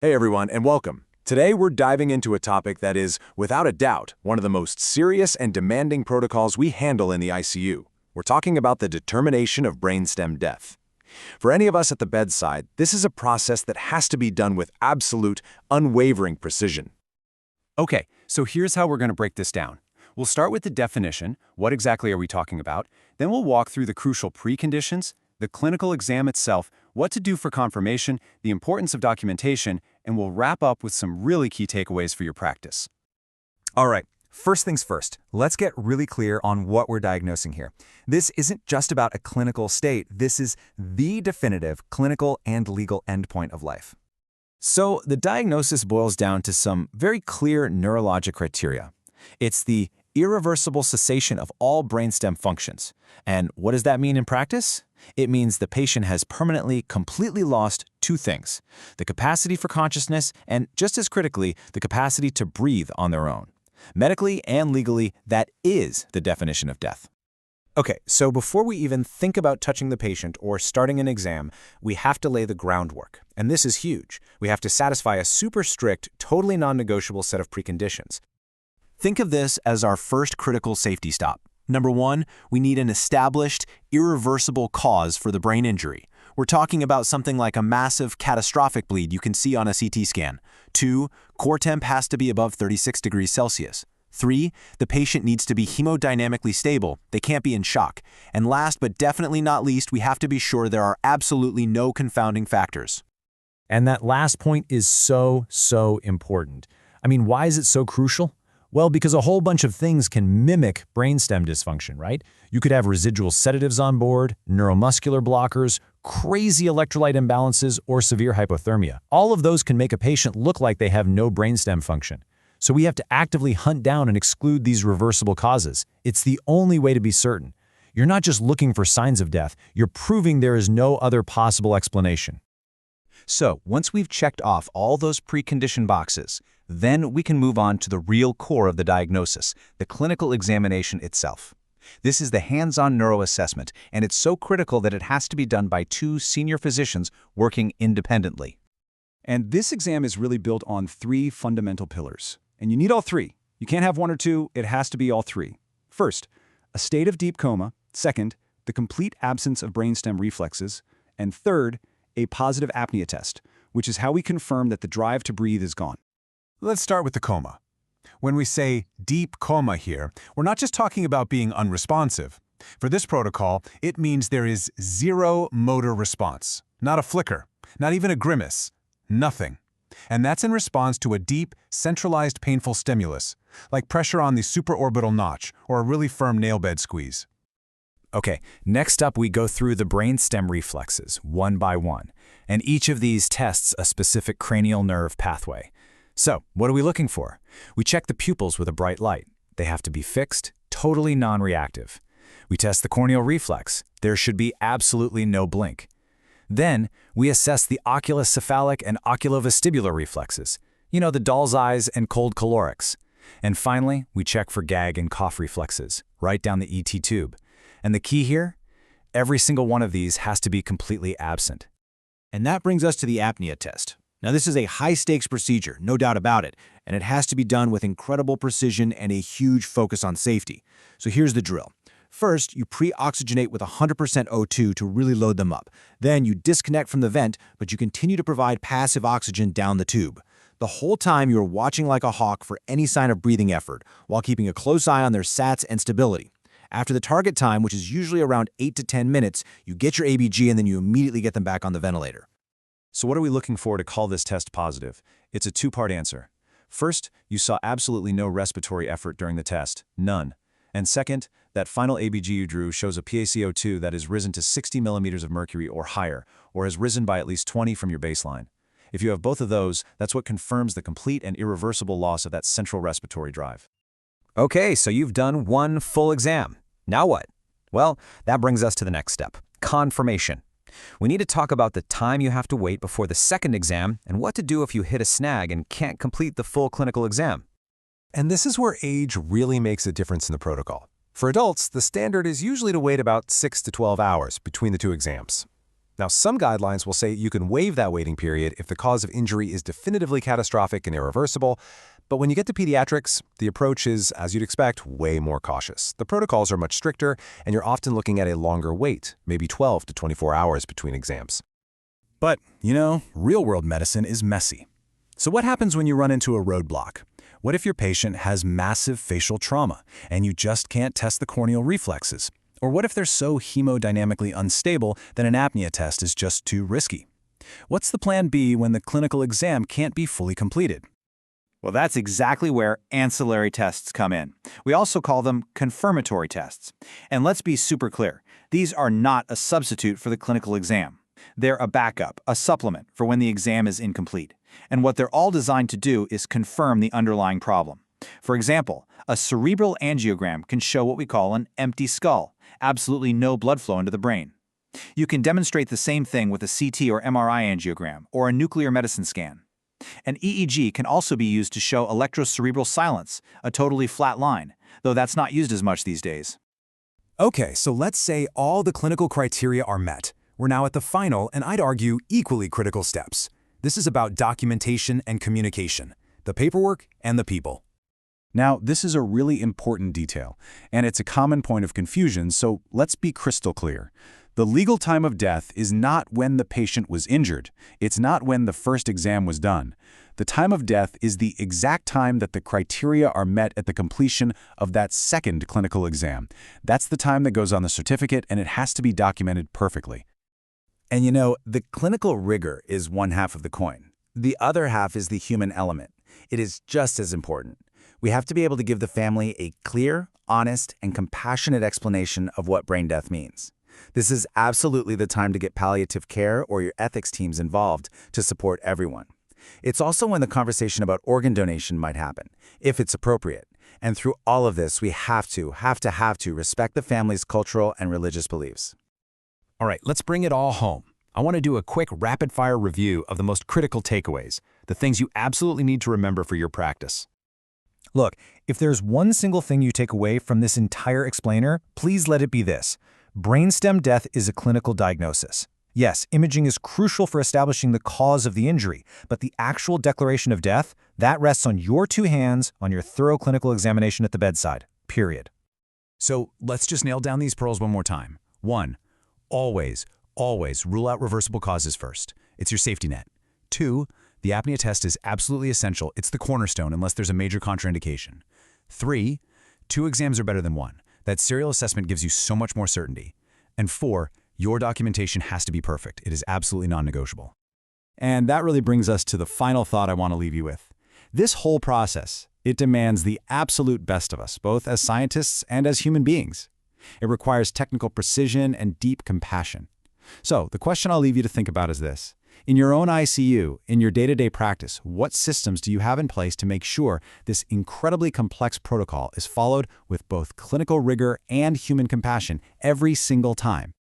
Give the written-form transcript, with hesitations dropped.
Hey everyone, and welcome. Today we're diving into a topic that is, without a doubt, one of the most serious and demanding protocols we handle in the ICU. We're talking about the determination of brainstem death. For any of us at the bedside, this is a process that has to be done with absolute, unwavering precision. Okay, so here's how we're going to break this down. We'll start with the definition, what exactly are we talking about, then we'll walk through the crucial preconditions, the clinical exam itself, what to do for confirmation, the importance of documentation, and we'll wrap up with some really key takeaways for your practice. All right, first things first, let's get really clear on what we're diagnosing here. This isn't just about a clinical state, this is the definitive clinical and legal endpoint of life. So the diagnosis boils down to some very clear neurologic criteria. It's the irreversible cessation of all brainstem functions. And what does that mean in practice? It means the patient has permanently, completely lost two things: the capacity for consciousness and, just as critically, the capacity to breathe on their own. Medically and legally, that is the definition of death. Okay, so before we even think about touching the patient or starting an exam, we have to lay the groundwork. And this is huge. We have to satisfy a super strict, totally non-negotiable set of preconditions. Think of this as our first critical safety stop. Number one, we need an established, irreversible cause for the brain injury. We're talking about something like a massive, catastrophic bleed you can see on a CT scan. 2, core temp has to be above 36 degrees Celsius. 3, the patient needs to be hemodynamically stable. They can't be in shock. And last but definitely not least, we have to be sure there are absolutely no confounding factors. And that last point is so important. I mean, why is it so crucial? Well, because a whole bunch of things can mimic brainstem dysfunction, right? You could have residual sedatives on board, neuromuscular blockers, crazy electrolyte imbalances, or severe hypothermia. All of those can make a patient look like they have no brainstem function. So we have to actively hunt down and exclude these reversible causes. It's the only way to be certain. You're not just looking for signs of death, you're proving there is no other possible explanation. So, once we've checked off all those precondition boxes, then we can move on to the real core of the diagnosis, the clinical examination itself. This is the hands-on neuroassessment, and it's so critical that it has to be done by 2 senior physicians working independently. And this exam is really built on 3 fundamental pillars. And you need all 3. You can't have 1 or 2, it has to be all 3. First, a state of deep coma. Second, the complete absence of brainstem reflexes. And third, a positive apnea test, which is how we confirm that the drive to breathe is gone. Let's start with the coma. When we say deep coma here, we're not just talking about being unresponsive. For this protocol, it means there is 0 motor response, not a flicker, not even a grimace, nothing. And that's in response to a deep, centralized painful stimulus, like pressure on the supraorbital notch or a really firm nail bed squeeze. Okay, next up we go through the brainstem reflexes, one by one, and each of these tests a specific cranial nerve pathway. So, what are we looking for? We check the pupils with a bright light. They have to be fixed, totally non-reactive. We test the corneal reflex. There should be absolutely no blink. Then, we assess the oculocephalic and oculovestibular reflexes. You know, the doll's eyes and cold calorics. And finally, we check for gag and cough reflexes, right down the ET tube. And the key here? Every single one of these has to be completely absent. And that brings us to the apnea test. Now, this is a high-stakes procedure, no doubt about it, and it has to be done with incredible precision and a huge focus on safety. So here's the drill. First, you pre-oxygenate with 100% O2 to really load them up. Then you disconnect from the vent, but you continue to provide passive oxygen down the tube. The whole time you're watching like a hawk for any sign of breathing effort, while keeping a close eye on their SATs and stability. After the target time, which is usually around 8 to 10 minutes, you get your ABG and then you immediately get them back on the ventilator. So what are we looking for to call this test positive? It's a 2-part answer. First, you saw absolutely no respiratory effort during the test, none. And second, that final ABG you drew shows a PaCO2 that has risen to 60 millimeters of mercury or higher, or has risen by at least 20 from your baseline. If you have both of those, that's what confirms the complete and irreversible loss of that central respiratory drive. Okay, so you've done 1 full exam. Now what? Well, that brings us to the next step, confirmation. We need to talk about the time you have to wait before the second exam and what to do if you hit a snag and can't complete the full clinical exam. And this is where age really makes a difference in the protocol. For adults, the standard is usually to wait about 6 to 12 hours between the 2 exams. Now, some guidelines will say you can waive that waiting period if the cause of injury is definitively catastrophic and irreversible, but when you get to pediatrics, the approach is, as you'd expect, way more cautious. The protocols are much stricter, and you're often looking at a longer wait, maybe 12 to 24 hours between exams. But, real-world medicine is messy. So what happens when you run into a roadblock? What if your patient has massive facial trauma, and you just can't test the corneal reflexes? Or what if they're so hemodynamically unstable that an apnea test is just too risky? What's the plan B when the clinical exam can't be fully completed? Well, that's exactly where ancillary tests come in. We also call them confirmatory tests. And let's be super clear, these are not a substitute for the clinical exam. They're a backup, a supplement for when the exam is incomplete. And what they're all designed to do is confirm the underlying problem. For example, a cerebral angiogram can show what we call an empty skull, absolutely no blood flow into the brain. You can demonstrate the same thing with a CT or MRI angiogram or a nuclear medicine scan. An EEG can also be used to show electrocerebral silence, a totally flat line, though that's not used as much these days. Okay, so let's say all the clinical criteria are met. We're now at the final, and I'd argue equally critical steps. This is about documentation and communication, the paperwork and the people. Now, this is a really important detail, and it's a common point of confusion, so let's be crystal clear. The legal time of death is not when the patient was injured. It's not when the first exam was done. The time of death is the exact time that the criteria are met at the completion of that second clinical exam. That's the time that goes on the certificate, and it has to be documented perfectly. And the clinical rigor is one half of the coin. The other half is the human element. It is just as important. We have to be able to give the family a clear, honest, and compassionate explanation of what brain death means. This is absolutely the time to get palliative care or your ethics teams involved to support everyone. It's also when the conversation about organ donation might happen, if it's appropriate. And through all of this, we have to respect the family's cultural and religious beliefs. All right, let's bring it all home. I want to do a quick rapid-fire review of the most critical takeaways, the things you absolutely need to remember for your practice. Look, if there's one single thing you take away from this entire explainer, please let it be this. Brainstem death is a clinical diagnosis. Yes, imaging is crucial for establishing the cause of the injury, but the actual declaration of death, that rests on your two hands on your thorough clinical examination at the bedside, period. So let's just nail down these pearls one more time. 1. Always rule out reversible causes first. It's your safety net. 2. The apnea test is absolutely essential. It's the cornerstone unless there's a major contraindication. 3. 2 exams are better than 1. That serial assessment gives you so much more certainty. And 4. Your documentation has to be perfect. It is absolutely non-negotiable. And that really brings us to the final thought I want to leave you with. This whole process, it demands the absolute best of us, both as scientists and as human beings. It requires technical precision and deep compassion. So the question I'll leave you to think about is this. In your own ICU, in your day-to-day practice, what systems do you have in place to make sure this incredibly complex protocol is followed with both clinical rigor and human compassion every single time?